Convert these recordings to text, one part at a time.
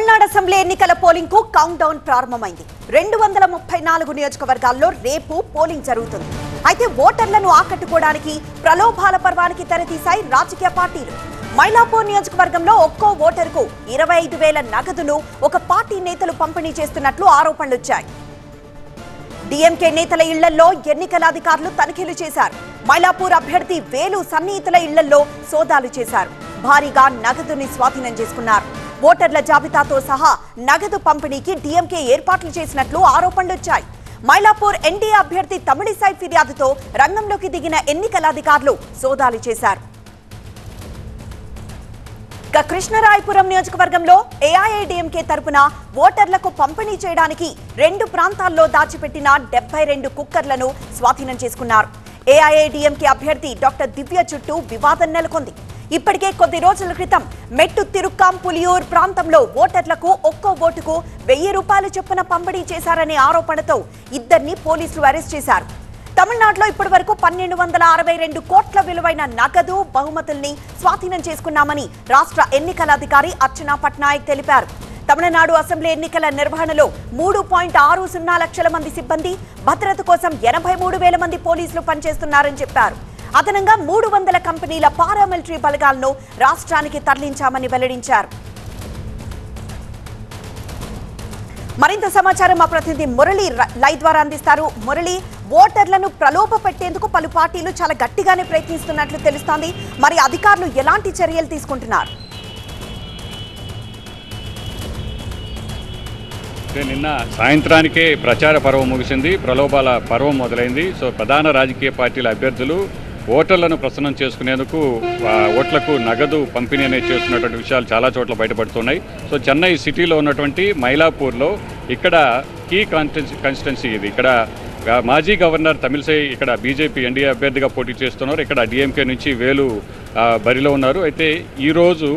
Tamil Nadu assembly ఎన్నికల polling కు count down ప్రారంభమైంది. 234 నియోజకవర్గాల్లో రేపు పోలింగ్ జరుగుతుంది. అయితే ఓటర్లను ఆకట్టుకోవడానికి ప్రలోభాల పర్వానికి తెరతీశాయి రాజకీయ పార్టీలు. మైలాపూర్ నియోజకవర్గంలో ఒక్కో ఓటరుకు 25,000 నగదును ఒక పార్టీ నేతలు పంపిణీ చేస్తున్నట్లు ఆరోపణలు వచ్చాయి. డీఎంకే నేతల ఇళ్లలో ఎన్నికల అధికారులు తనిఖీలు చేశారు. మైలాపూర్ అభ్యర్థి వేలు సన్నిహితుల ఇళ్లలో సోదాలు చేశారు. భారీగా నగదుని స్వాధీనం చేసుకున్నారు. ఓటర్ల జాబితాతో సహా నగదు పంపిణీకి డీఎంకే ఏర్పాట్లు చేసినట్లు ఆరోపణలు వచ్చాయి. మైలాపూర్ ఎన్డీఏ అభ్యర్థి తమిళిసై ఫిర్యాదుతో రంగంలోకి దిగిన ఎన్నికల అధికారులు సోదాలు చేశారు. కృష్ణరాయపురం నియోజకవర్గంలో ఏఐఏడీఎంకే తరపున ఓటర్లకు పంపిణీ చేయడానికి 2 ప్రాంతాల్లో దాచిపెట్టిన 72 కుక్కర్లను స్వాధీనం చేసుకున్నారు. ఏఐఏడీఎంకే అభ్యర్థి డాక్టర్ దివ్య చుట్టూ వివాదం నెలకొంది. ఇప్పటికే కొద్ది రోజుల క్రితం మెట్టు తిరుక్కాం పులియూర్ ప్రాంతంలో ఓటర్లకు ఒక్కో ఓటుకు 1000 రూపాయలు చొప్పున పంపిణీ చేశారనే ఆరోపణతో ఇద్దరిని పోలీసులు అరెస్ట్ చేశారు. తమిళనాడులో ఇప్పటి వరకు 1262 కోట్ల విలువైన నగదు బహుమతుల్ని స్వాధీనం చేసుకున్నామని రాష్ట్ర ఎన్నికల అధికారి అర్చనా పట్నాయక్ తెలిపారు. తమిళనాడు అసెంబ్లీ ఎన్నికల నిర్వహణలో 3.60 లక్షల మంది సిబ్బంది, భద్రత కోసం 83,000 మంది పోలీసులు పనిచేస్తున్నారని చెప్పారు. అదనంగా 300 కంపెనీల పారామిలిటరీ బలగాలను రాష్ట్రానికి తరలించామని వెల్లడించారు. మరింత సమాచారం మా ప్రతినిధి మురళి లైవ్ ద్వారా అందిస్తారు. మురళి, ఓటర్లను ప్రలోభ పెట్టేందుకు పలు పార్టీలు చాలా గట్టిగానే ప్రయత్నిస్తున్నట్లు తెలుస్తోంది. మరి అధికారులు ఎలాంటి చర్యలు తీసుకుంటున్నారు? నిన్న సాయంత్రానికే ప్రచార పర్వం ముగిసింది, ప్రలోభాల పర్వం మొదలైంది. సో ప్రధాన రాజకీయ పార్టీల అభ్యర్థులు ఓటర్లను ప్రసన్నం చేసుకునేందుకు ఓట్లకు నగదు పంపిణీ అనేది చేస్తున్నటువంటి విషయాలు చాలా చోట్ల బయటపడుతున్నాయి. సో చెన్నై సిటీలో ఉన్నటువంటి మైలాపూర్లో ఇక్కడ కీ కాన్స్టిట్యున్సీ ఇది. ఇక్కడ మాజీ గవర్నర్ తమిళిసై ఇక్కడ బీజేపీ ఎన్డీఏ అభ్యర్థిగా పోటీ చేస్తున్నారు. ఇక్కడ డీఎంకే నుంచి వేలు బరిలో ఉన్నారు. అయితే ఈరోజు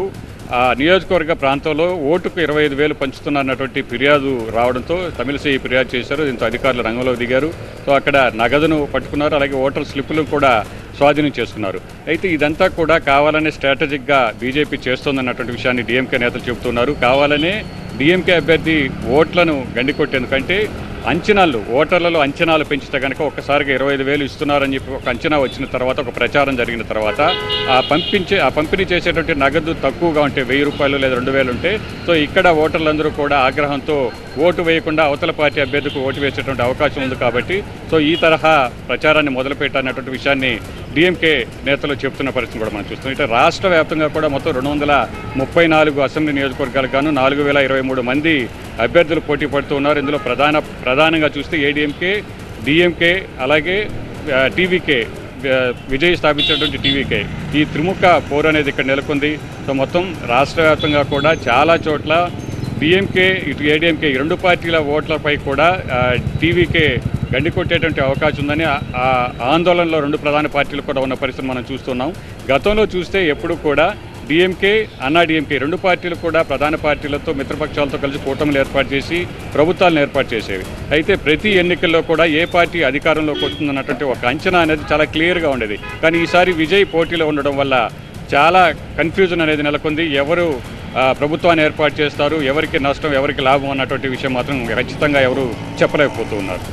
నియోజకవర్గ ప్రాంతంలో ఓటుకు 25,000 పంచుతున్నారన్నటువంటి ఫిర్యాదు రావడంతో తమిళిసై ఫిర్యాదు చేశారు. దీంతో అధికారులు రంగంలోకి దిగారు. సో అక్కడ నగదును పట్టుకున్నారు. అలాగే ఓటర్ స్లిప్పులు కూడా స్వాధీనం చేసుకున్నారు. అయితే ఇదంతా కూడా కావాలనే స్ట్రాటజిక్గా బీజేపీ చేస్తోందన్నటువంటి విషయాన్ని డీఎంకే నేతలు చెబుతున్నారు. కావాలనే డీఎంకే అభ్యర్థి ఓట్లను గండికొట్టేందుకంటే ఓటర్లలో అంచనాలు పెంచితే కనుక ఒక్కసారిగా 25,000 ఇస్తున్నారని చెప్పి ఒక అంచనా వచ్చిన తర్వాత, ఒక ప్రచారం జరిగిన తర్వాత పంపిణీ చేసేటువంటి నగదు తక్కువగా ఉంటే 1000 రూపాయలు లేదా 2,000 ఉంటే, సో ఇక్కడ ఓటర్లందరూ కూడా ఆగ్రహంతో ఓటు వేయకుండా అవతల పార్టీ అభ్యర్థికి ఓటు వేసేటువంటి అవకాశం ఉంది. కాబట్టి సో ఈ తరహా ప్రచారాన్ని మొదలుపెట్టాలన్నటువంటి విషయాన్ని డీఎంకే నేతలు చెప్తున్న పరిస్థితి కూడా మనం చూస్తున్నాం. ఇటు రాష్ట్ర వ్యాప్తంగా కూడా మొత్తం 234 అసెంబ్లీ నియోజకవర్గాలకు గాను 4,023 మంది అభ్యర్థులు పోటీ పడుతూ ఉన్నారు. ఇందులో ప్రధానంగా చూస్తే ఏడీఎంకే, డీఎంకే, అలాగే టీవీకే, విజయ్ స్థాపించినటువంటి టీవీకే, ఈ త్రిముఖ పోరు అనేది ఇక్కడ నెలకొంది. సో మొత్తం రాష్ట్ర వ్యాప్తంగా కూడా చాలా చోట్ల డీఎంకే ఇటు ఏడీఎంకే ఈ 2 పార్టీల ఓట్లపై కూడా టీవీకే గండి కొట్టేటువంటి అవకాశం ఉందని ఆందోళనలో 2 ప్రధాన పార్టీలు కూడా ఉన్న పరిస్థితిని మనం చూస్తున్నాం. గతంలో చూస్తే ఎప్పుడు కూడా డీఎంకే, అన్నా డీఎంకే 2 పార్టీలు కూడా ప్రధాన పార్టీలతో మిత్రపక్షాలతో కలిసి కూటమిలు ఏర్పాటు చేసి ప్రభుత్వాలను ఏర్పాటు చేసేవి. అయితే ప్రతి ఎన్నికల్లో కూడా ఏ పార్టీ అధికారంలోకి వస్తుందన్నటువంటి ఒక అంచనా అనేది చాలా క్లియర్గా ఉండేది. కానీ ఈసారి విజయ్ పోటీలో ఉండడం వల్ల చాలా కన్ఫ్యూజన్ అనేది నెలకొంది. ఎవరు ప్రభుత్వాన్ని ఏర్పాటు చేస్తారు, ఎవరికి నష్టం, ఎవరికి లాభం అన్నటువంటి విషయం మాత్రం ఖచ్చితంగా ఎవరు చెప్పలేకపోతూ ఉన్నారు.